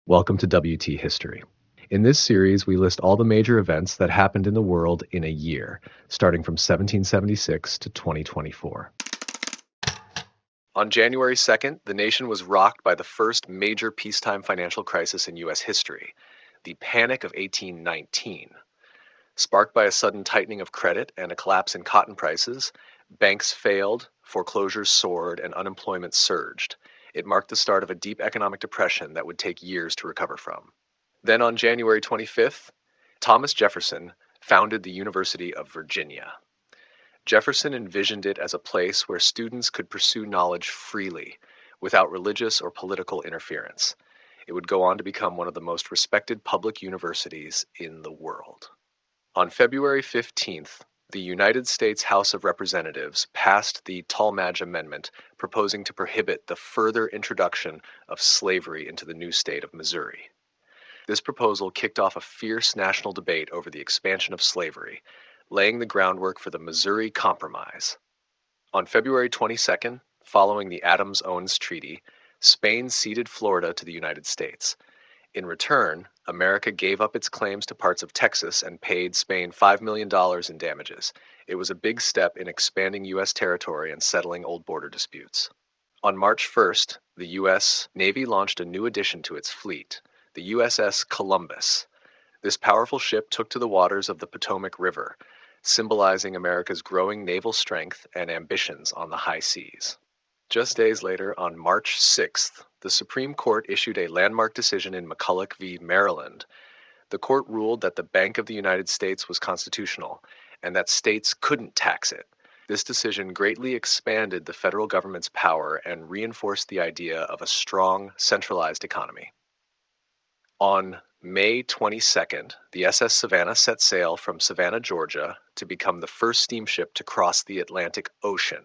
Welcome to WT History. In this series, we list all the major events that happened in the world in a year, starting from 1776 to 2024. On January 2nd, the nation was rocked by the first major peacetime financial crisis in U.S. history, the Panic of 1819. Sparked by a sudden tightening of credit and a collapse in cotton prices, banks failed, foreclosures soared, and unemployment surged. It marked the start of a deep economic depression that would take years to recover from. Then on January 25th, Thomas Jefferson founded the University of Virginia. Jefferson envisioned it as a place where students could pursue knowledge freely, without religious or political interference. It would go on to become one of the most respected public universities in the world. On February 15th, the United States House of Representatives passed the Tallmadge Amendment, proposing to prohibit the further introduction of slavery into the new state of Missouri. This proposal kicked off a fierce national debate over the expansion of slavery, laying the groundwork for the Missouri Compromise. On February 22nd, following the Adams-Onís Treaty, Spain ceded Florida to the United States. In return, America gave up its claims to parts of Texas and paid Spain $5 million in damages. It was a big step in expanding U.S. territory and settling old border disputes. On March 1st, the U.S. Navy launched a new addition to its fleet, the USS Columbus. This powerful ship took to the waters of the Potomac River, symbolizing America's growing naval strength and ambitions on the high seas. Just days later, on March 6th, the Supreme Court issued a landmark decision in McCulloch v. Maryland. The court ruled that the Bank of the United States was constitutional and that states couldn't tax it. This decision greatly expanded the federal government's power and reinforced the idea of a strong, centralized economy. On May 22nd, the SS Savannah set sail from Savannah, Georgia, to become the first steamship to cross the Atlantic Ocean.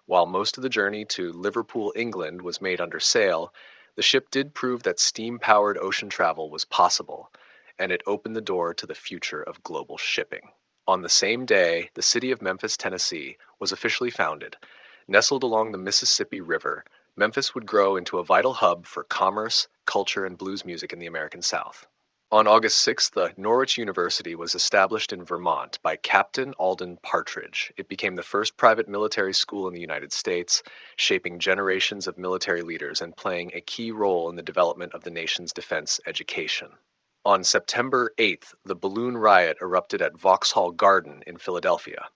While most of the journey to Liverpool, England was made under sail, the ship did prove that steam-powered ocean travel was possible, and it opened the door to the future of global shipping. On the same day, the city of Memphis, Tennessee, was officially founded. Nestled along the Mississippi River, Memphis would grow into a vital hub for commerce, culture, and blues music in the American South. On August 6th, the Norwich University was established in Vermont by Captain Alden Partridge. It became the first private military school in the United States, shaping generations of military leaders and playing a key role in the development of the nation's defense education. On September 8th, the balloon riot erupted at Vauxhall Garden in Philadelphia.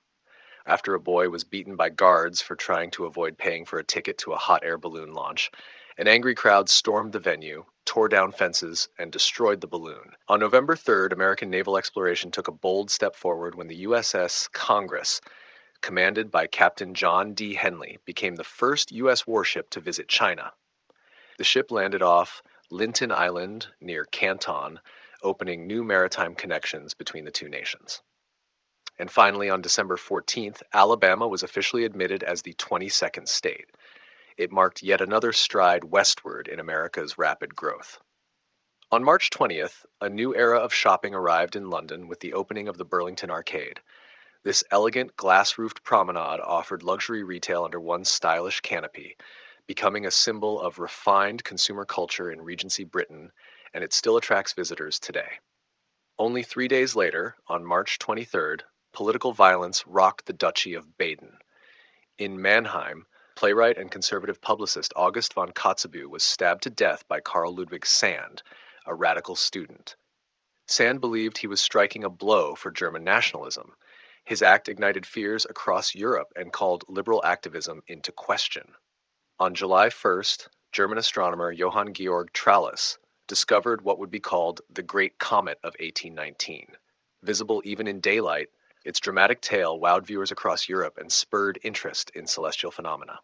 After a boy was beaten by guards for trying to avoid paying for a ticket to a hot air balloon launch, an angry crowd stormed the venue, tore down fences, and destroyed the balloon. On November 3rd, American naval exploration took a bold step forward when the USS Congress, commanded by Captain John D. Henley, became the first U.S. warship to visit China. The ship landed off Linton Island near Canton, opening new maritime connections between the two nations. And finally, on December 14th, Alabama was officially admitted as the 22nd state. It marked yet another stride westward in America's rapid growth. On March 20th, a new era of shopping arrived in London with the opening of the Burlington Arcade. This elegant glass-roofed promenade offered luxury retail under one stylish canopy, becoming a symbol of refined consumer culture in Regency Britain, and it still attracts visitors today. Only 3 days later, on March 23rd, political violence rocked the Duchy of Baden. In Mannheim, playwright and conservative publicist August von Kotzebue was stabbed to death by Carl Ludwig Sand, a radical student. Sand believed he was striking a blow for German nationalism. His act ignited fears across Europe and called liberal activism into question. On July 1st, German astronomer Johann Georg Tralles discovered what would be called the Great Comet of 1819. Visible even in daylight, its dramatic tail wowed viewers across Europe and spurred interest in celestial phenomena.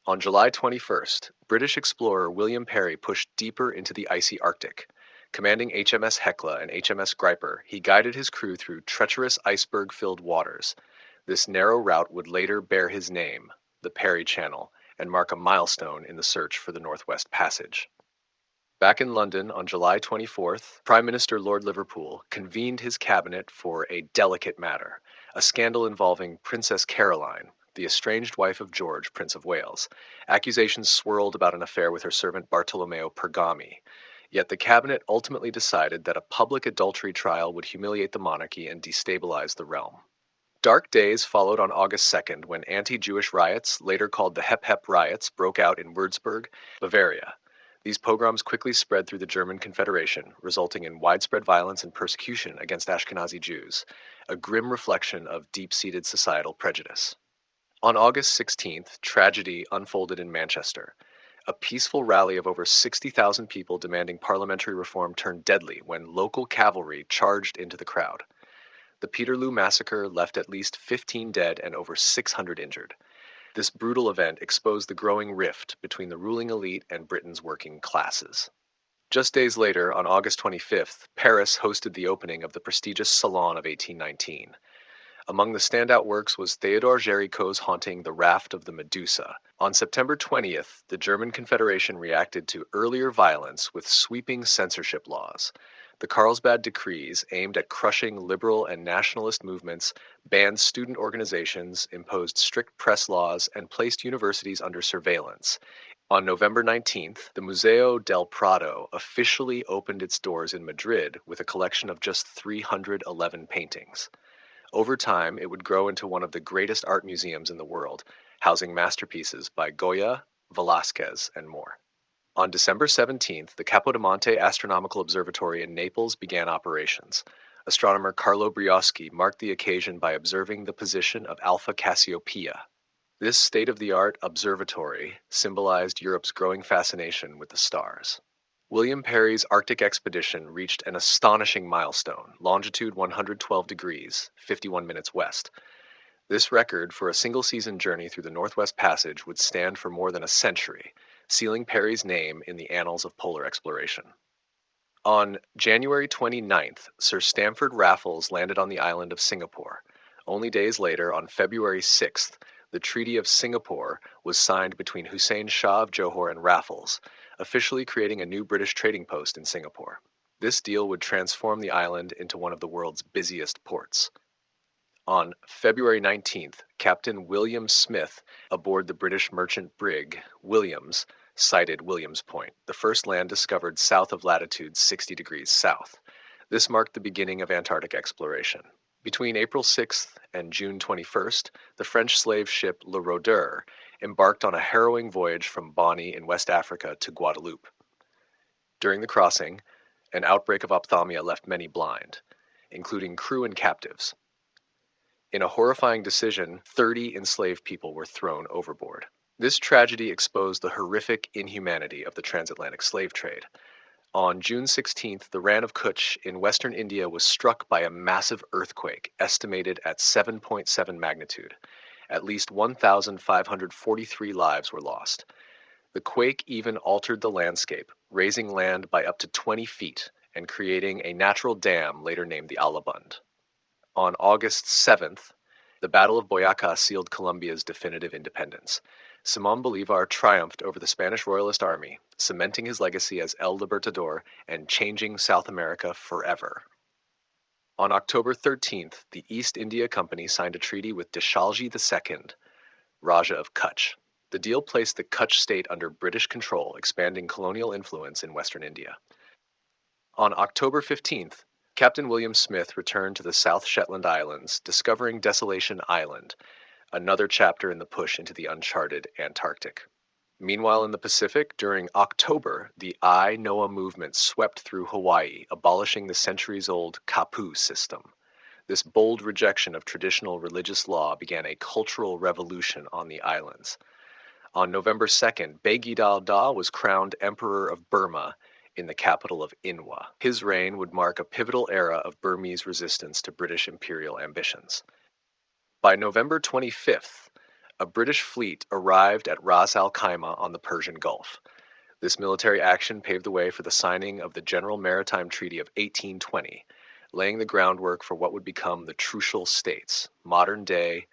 On July 21st, British explorer William Parry pushed deeper into the icy Arctic. Commanding HMS Hecla and HMS Griper, he guided his crew through treacherous iceberg-filled waters. This narrow route would later bear his name, the Parry Channel, and mark a milestone in the search for the Northwest Passage. Back in London on July 24th, Prime Minister Lord Liverpool convened his cabinet for a delicate matter, a scandal involving Princess Caroline, the estranged wife of George, Prince of Wales. Accusations swirled about an affair with her servant Bartolomeo Pergami. Yet the cabinet ultimately decided that a public adultery trial would humiliate the monarchy and destabilize the realm. Dark days followed on August 2nd when anti-Jewish riots, later called the Hep-Hep Riots, broke out in Würzburg, Bavaria. These pogroms quickly spread through the German Confederation, resulting in widespread violence and persecution against Ashkenazi Jews, a grim reflection of deep-seated societal prejudice. On August 16th, tragedy unfolded in Manchester. A peaceful rally of over 60,000 people demanding parliamentary reform turned deadly when local cavalry charged into the crowd. The Peterloo Massacre left at least 15 dead and over 600 injured. This brutal event exposed the growing rift between the ruling elite and Britain's working classes. Just days later, on August 25th, Paris hosted the opening of the prestigious Salon of 1819. Among the standout works was Theodore Géricault's haunting The Raft of the Medusa. On September 20th, the German Confederation reacted to earlier violence with sweeping censorship laws. The Carlsbad Decrees, aimed at crushing liberal and nationalist movements, banned student organizations, imposed strict press laws, and placed universities under surveillance. On November 19th, the Museo del Prado officially opened its doors in Madrid with a collection of just 311 paintings. Over time, it would grow into one of the greatest art museums in the world, housing masterpieces by Goya, Velázquez, and more. On December 17th, the Capodimonte Astronomical Observatory in Naples began operations. Astronomer Carlo Brioschi marked the occasion by observing the position of Alpha Cassiopeia. This state-of-the-art observatory symbolized Europe's growing fascination with the stars. William Parry's Arctic expedition reached an astonishing milestone, longitude 112 degrees, 51 minutes west. This record for a single-season journey through the Northwest Passage would stand for more than a century, sealing Parry's name in the annals of polar exploration. On January 29th, Sir Stamford Raffles landed on the island of Singapore. Only days later, on February 6th, the Treaty of Singapore was signed between Hussein Shah of Johor and Raffles, officially creating a new British trading post in Singapore. This deal would transform the island into one of the world's busiest ports. On February 19th, Captain William Smith, aboard the British merchant brig Williams, sighted Williams Point, the first land discovered south of latitude 60 degrees south. This marked the beginning of Antarctic exploration. Between April 6th and June 21st, the French slave ship Le Rôdeur embarked on a harrowing voyage from Bonny in West Africa to Guadeloupe. During the crossing, an outbreak of ophthalmia left many blind, including crew and captives. In a horrifying decision, 30 enslaved people were thrown overboard. This tragedy exposed the horrific inhumanity of the transatlantic slave trade. On June 16th, the Rann of Kutch in western India was struck by a massive earthquake estimated at 7.7 magnitude. At least 1,543 lives were lost. The quake even altered the landscape, raising land by up to 20 feet and creating a natural dam later named the Alabund. On August 7th, the Battle of Boyacá sealed Colombia's definitive independence. Simón Bolívar triumphed over the Spanish Royalist Army, cementing his legacy as El Libertador and changing South America forever. On October 13th, the East India Company signed a treaty with Deshalgi II, Raja of Kutch. The deal placed the Kutch state under British control, expanding colonial influence in western India. On October 15th, Captain William Smith returned to the South Shetland Islands, discovering Desolation Island, another chapter in the push into the uncharted Antarctic. Meanwhile, in the Pacific, during October, the I Noah movement swept through Hawaii, abolishing the centuries-old kapu system. This bold rejection of traditional religious law began a cultural revolution on the islands. On November 2nd, Begidal Da was crowned Emperor of Burma in the capital of Inwa. His reign would mark a pivotal era of Burmese resistance to British imperial ambitions. By November 25th, a British fleet arrived at Ras Al Khaimah on the Persian Gulf. This military action paved the way for the signing of the General Maritime Treaty of 1820, laying the groundwork for what would become the Trucial States, modern-day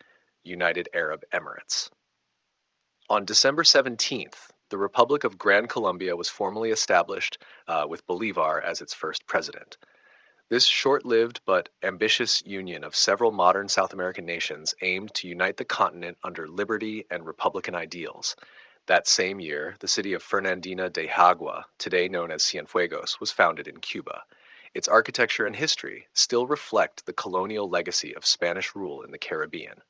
United Arab Emirates. On December 17th, the Republic of Gran Colombia was formally established with Bolívar as its first president. This short-lived but ambitious union of several modern South American nations aimed to unite the continent under liberty and republican ideals. That same year, the city of Fernandina de Jagua, today known as Cienfuegos, was founded in Cuba. Its architecture and history still reflect the colonial legacy of Spanish rule in the Caribbean.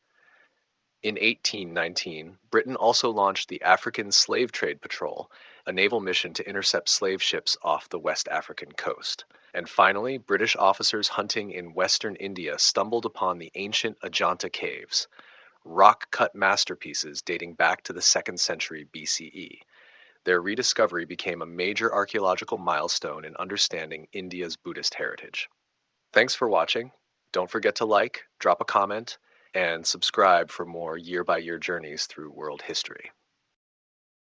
In 1819, Britain also launched the African Slave Trade Patrol, a naval mission to intercept slave ships off the West African coast. And finally, British officers hunting in western India stumbled upon the ancient Ajanta caves, rock-cut masterpieces dating back to the 2nd century BCE. Their rediscovery became a major archaeological milestone in understanding India's Buddhist heritage. Thanks for watching. Don't forget to like, drop a comment, and subscribe for more year-by-year journeys through world history.